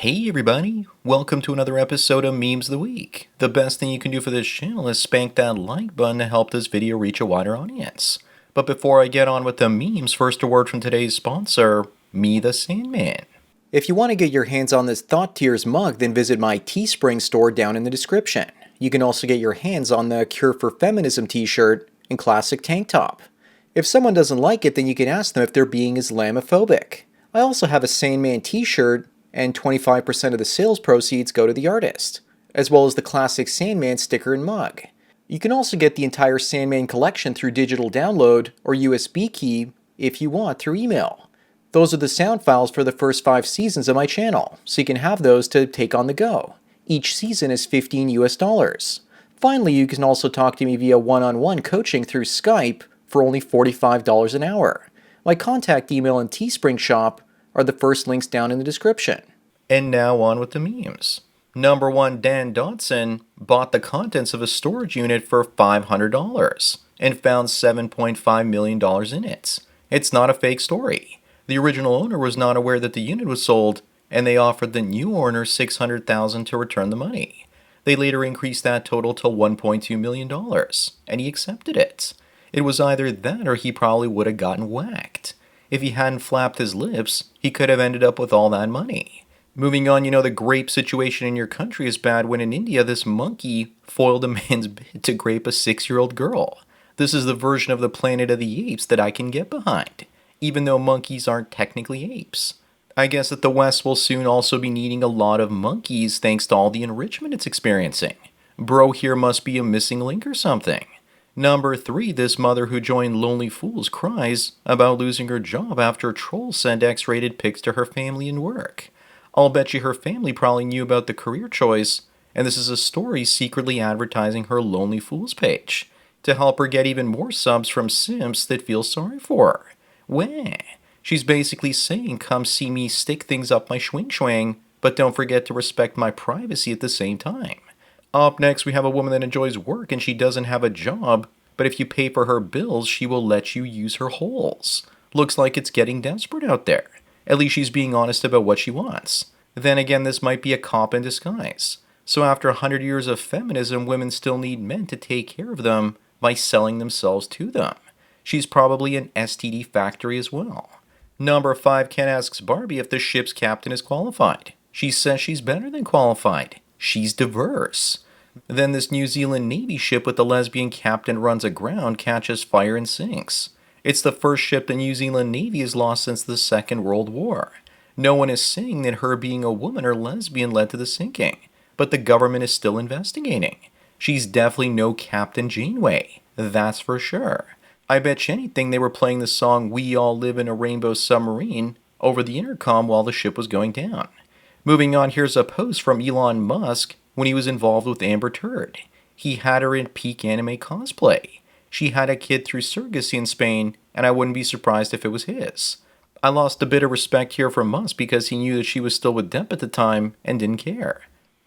Hey everybody, welcome to another episode of Memes of the Week. The best thing you can do for this channel is spank that like button to help this video reach a wider audience. But before I get on with the memes, first a word from today's sponsor, me the Sandman. If you want to get your hands on this Thought Tears mug, then visit my Teespring store down in the description. You can also get your hands on the Cure for Feminism t-shirt and classic tank top. If someone doesn't like it, then you can ask them if they're being Islamophobic. I also have a Sandman t-shirt, and 25% of the sales proceeds go to the artist, as well as the classic Sandman sticker and mug. You can also get the entire Sandman collection through digital download or USB key if you want through email. Those are the sound files for the first 5 seasons of my channel, so you can have those to take on the go. Each season is $15 US. Finally, you can also talk to me via one-on-one coaching through Skype for only $45 an hour. My contact email and Teespring shop are the first links down in the description. And now on with the memes. Number 1 Dan Dodson bought the contents of a storage unit for $500 and found $7.5 million in it. It's not a fake story. The original owner was not aware that the unit was sold, and they offered the new owner $600,000 to return the money. They later increased that total to $1.2 million, and he accepted it. It was either that or he probably would have gotten whacked. If he hadn't flapped his lips, he could have ended up with all that money. Moving on, the grape situation in your country is bad when in India this monkey foiled a man's bid to grape a 6-year-old girl. This is the version of the Planet of the Apes that I can get behind, even though monkeys aren't technically apes. I guess that the West will soon also be needing a lot of monkeys thanks to all the enrichment it's experiencing. Bro here must be a missing link or something. Number 3, this mother who joined Lonely Fools cries about losing her job after a troll sent X-rated pics to her family and work. I'll bet you her family probably knew about the career choice, and this is a story secretly advertising her Lonely Fools page to help her get even more subs from simps that feel sorry for her. Wah! She's basically saying, come see me stick things up my schwing, but don't forget to respect my privacy at the same time. Up next, we have a woman that enjoys work and she doesn't have a job, but if you pay for her bills, she will let you use her holes. Looks like it's getting desperate out there. At least she's being honest about what she wants. Then again, this might be a cop in disguise. So after 100 years of feminism, women still need men to take care of them by selling themselves to them. She's probably an STD factory as well. Number 5, Ken asks Barbie if the ship's captain is qualified. She says she's better than qualified. She's diverse. Then this New Zealand Navy ship with the lesbian captain runs aground, catches fire and sinks. It's the first ship the New Zealand Navy has lost since the Second World War. No one is saying that her being a woman or lesbian led to the sinking, but the government is still investigating. She's definitely no Captain Janeway, that's for sure. I bet you anything they were playing the song We All Live in a Rainbow Submarine over the intercom while the ship was going down. Moving on, here's a post from Elon Musk when he was involved with Amber Turd. He had her in peak anime cosplay. She had a kid through surrogacy in Spain, and I wouldn't be surprised if it was his. I lost a bit of respect here for Musk because he knew that she was still with Depp at the time and didn't care.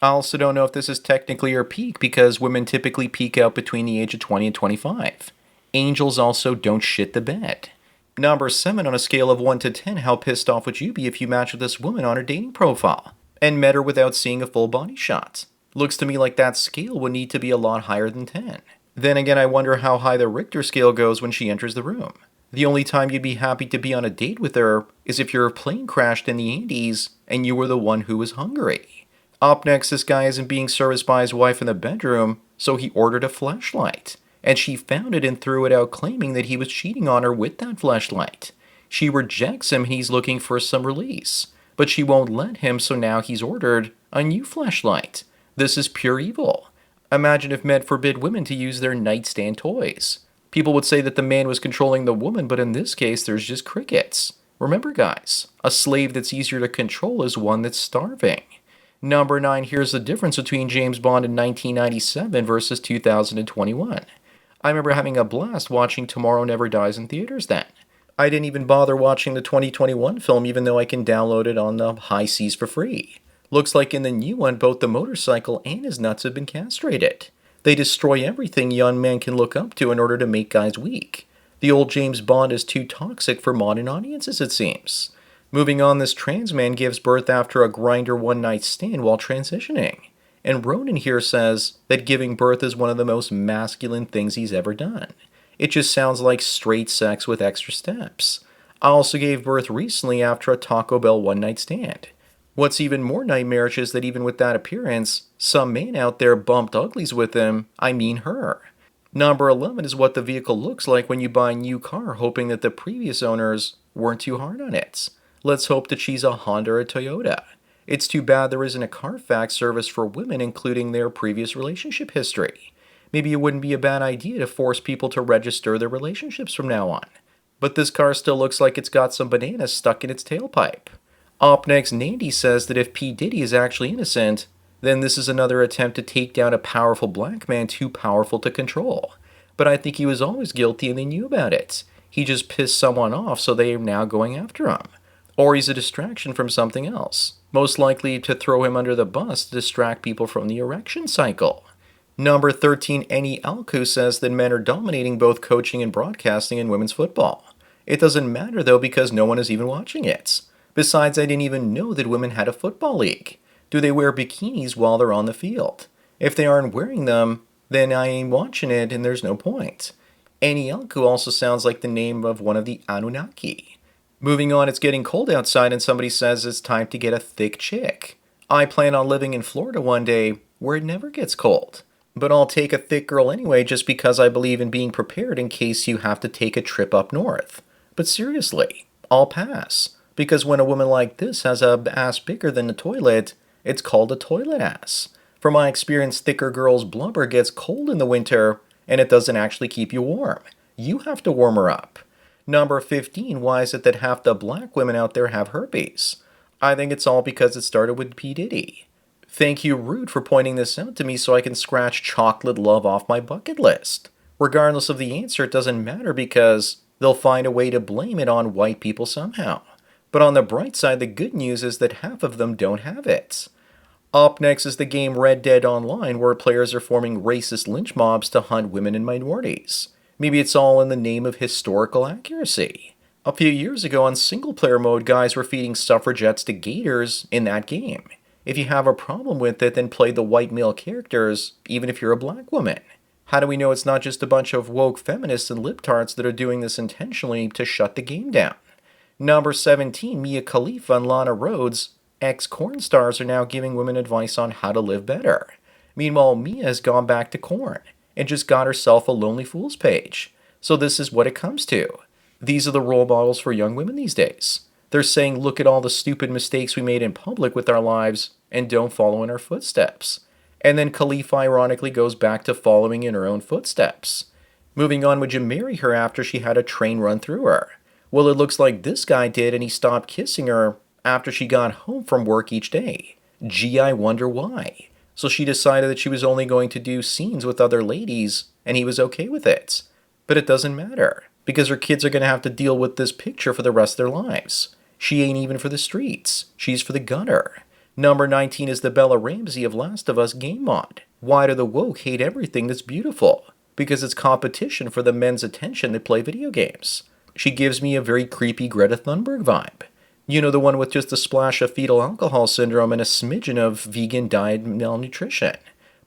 I also don't know if this is technically her peak because women typically peak out between the age of 20 and 25. Angels also don't shit the bed. Number 7, on a scale of 1 to 10, how pissed off would you be if you matched with this woman on her dating profile and met her without seeing a full body shot? Looks to me like that scale would need to be a lot higher than 10. Then again, I wonder how high the Richter scale goes when she enters the room. The only time you'd be happy to be on a date with her is if your plane crashed in the Andes and you were the one who was hungry. Up next, this guy isn't being serviced by his wife in the bedroom, so he ordered a flashlight. And she found it and threw it out, claiming that he was cheating on her with that flashlight. She rejects him and he's looking for some release. But she won't let him, so now he's ordered a new flashlight. This is pure evil. Imagine if men forbid women to use their nightstand toys. People would say that the man was controlling the woman, but in this case, there's just crickets. Remember, guys, a slave that's easier to control is one that's starving. Number 9, here's the difference between James Bond in 1997 versus 2021. I remember having a blast watching Tomorrow Never Dies in theaters then. I didn't even bother watching the 2021 film even though I can download it on the high seas for free. Looks like in the new one, both the motorcycle and his nuts have been castrated. They destroy everything young men can look up to in order to make guys weak. The old James Bond is too toxic for modern audiences, it seems. Moving on, this trans man gives birth after a grinder one night stand while transitioning. And Ronan here says that giving birth is one of the most masculine things he's ever done. It just sounds like straight sex with extra steps. I also gave birth recently after a Taco Bell one night stand. What's even more nightmarish is that even with that appearance, some man out there bumped uglies with him, I mean her. Number 11 is what the vehicle looks like when you buy a new car, hoping that the previous owners weren't too hard on it. Let's hope that she's a Honda or a Toyota. It's too bad there isn't a Carfax service for women including their previous relationship history. Maybe it wouldn't be a bad idea to force people to register their relationships from now on. But this car still looks like it's got some bananas stuck in its tailpipe. Up next, Nandy says that if P. Diddy is actually innocent, then this is another attempt to take down a powerful black man too powerful to control. But I think he was always guilty and they knew about it. He just pissed someone off, so they are now going after him. Or he's a distraction from something else, most likely to throw him under the bus to distract people from the erection cycle. Number 13, Eni Alku says that men are dominating both coaching and broadcasting in women's football. It doesn't matter though because no one is even watching it. Besides, I didn't even know that women had a football league. Do they wear bikinis while they're on the field? If they aren't wearing them, then I ain't watching it and there's no point. Eni Alku also sounds like the name of one of the Anunnaki. Moving on, it's getting cold outside and somebody says it's time to get a thick chick. I plan on living in Florida one day where it never gets cold. But I'll take a thick girl anyway just because I believe in being prepared in case you have to take a trip up north. But seriously, I'll pass. Because when a woman like this has a ass bigger than the toilet, it's called a toilet ass. From my experience, thicker girls' blubber gets cold in the winter and it doesn't actually keep you warm. You have to warm her up. Number 15, why is it that half the black women out there have herpes? I think it's all because it started with P. Diddy. Thank you, Rude, for pointing this out to me so I can scratch chocolate love off my bucket list. Regardless of the answer, it doesn't matter because they'll find a way to blame it on white people somehow. But on the bright side, the good news is that half of them don't have it. Up next is the game Red Dead Online, where players are forming racist lynch mobs to hunt women and minorities. Maybe it's all in the name of historical accuracy. A few years ago on single-player mode, guys were feeding suffragettes to gators in that game. If you have a problem with it, then play the white male characters, even if you're a black woman. How do we know it's not just a bunch of woke feminists and libtards that are doing this intentionally to shut the game down? Number 17, Mia Khalifa and Lana Rhoades, ex-Korn stars, are now giving women advice on how to live better. Meanwhile, Mia has gone back to Korn and just got herself a Lonely Fools page. So this is what it comes to. These are the role models for young women these days. They're saying, look at all the stupid mistakes we made in public with our lives and don't follow in our footsteps. And then Khalifa ironically goes back to following in her own footsteps. Moving on, would you marry her after she had a train run through her? Well, it looks like this guy did, and he stopped kissing her after she got home from work each day. Gee, I wonder why. So she decided that she was only going to do scenes with other ladies, and he was okay with it. But it doesn't matter, because her kids are going to have to deal with this picture for the rest of their lives. She ain't even for the streets. She's for the gutter. Number 19 is the Bella Ramsey of Last of Us game mod. Why do the woke hate everything that's beautiful? Because it's competition for the men's attention that play video games. She gives me a very creepy Greta Thunberg vibe. You know, the one with just a splash of fetal alcohol syndrome and a smidgen of vegan diet malnutrition.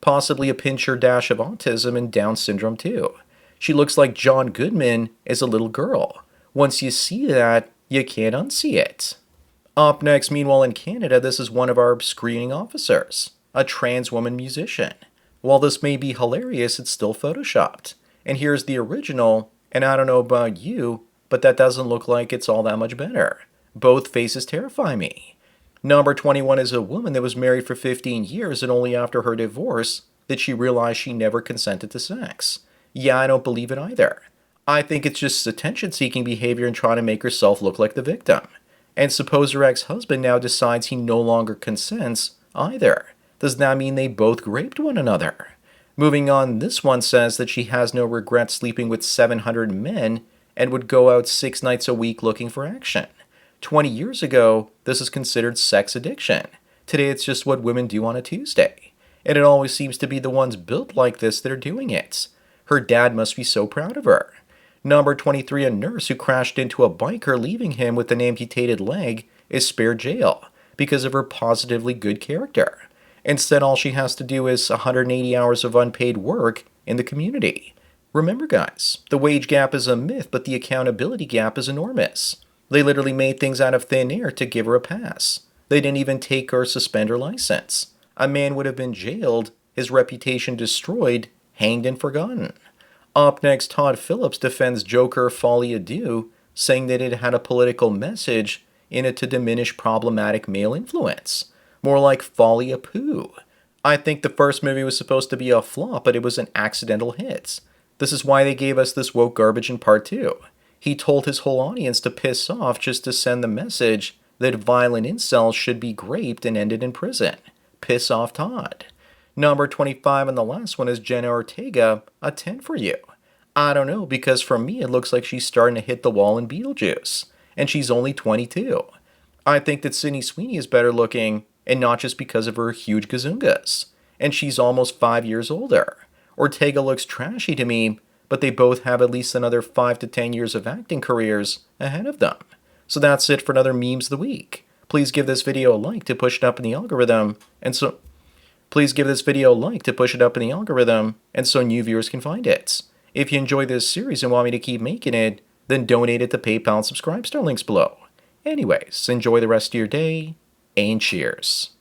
Possibly a pinch or dash of autism and Down syndrome too. She looks like John Goodman as a little girl. Once you see that, you can't unsee it. Up next, meanwhile in Canada, this is one of our screening officers, a trans woman musician. While this may be hilarious, it's still photoshopped. And here's the original, and I don't know about you, but that doesn't look like it's all that much better. Both faces terrify me. Number 21 is a woman that was married for 15 years and only after her divorce that she realized she never consented to sex. Yeah, I don't believe it either. I think it's just attention-seeking behavior and trying to make herself look like the victim. And suppose her ex-husband now decides he no longer consents either. Does that mean they both raped one another? Moving on, this one says that she has no regrets sleeping with 700 men and would go out 6 nights a week looking for action. 20 years ago, this is considered sex addiction. Today, it's just what women do on a Tuesday. And it always seems to be the ones built like this that are doing it. Her dad must be so proud of her. Number 23, a nurse who crashed into a biker, leaving him with an amputated leg is spared jail because of her positively good character. Instead, all she has to do is 180 hours of unpaid work in the community. Remember, guys, the wage gap is a myth, but the accountability gap is enormous. They literally made things out of thin air to give her a pass. They didn't even take or suspend her license. A man would have been jailed, his reputation destroyed, hanged and forgotten. Up next, Todd Phillips defends Joker Folie à Deux, saying that it had a political message in it to diminish problematic male influence. More like Folly a Poo. I think the first movie was supposed to be a flop, but it was an accidental hit. This is why they gave us this woke garbage in part 2. He told his whole audience to piss off just to send the message that violent incels should be raped and ended in prison. Piss off Todd. Number 25 and the last one is Jenna Ortega, a 10 for you. I don't know, because for me it looks like she's starting to hit the wall in Beetlejuice. And she's only 22. I think that Sydney Sweeney is better looking, and not just because of her huge gazungas. And she's almost 5 years older. Ortega looks trashy to me, but they both have at least another 5 to 10 years of acting careers ahead of them. So that's it for another Memes of the Week. Please give this video a like to push it up in the algorithm, and so new viewers can find it. If you enjoy this series and want me to keep making it, then donate it to PayPal and subscribe star links below. Anyways, enjoy the rest of your day, and cheers.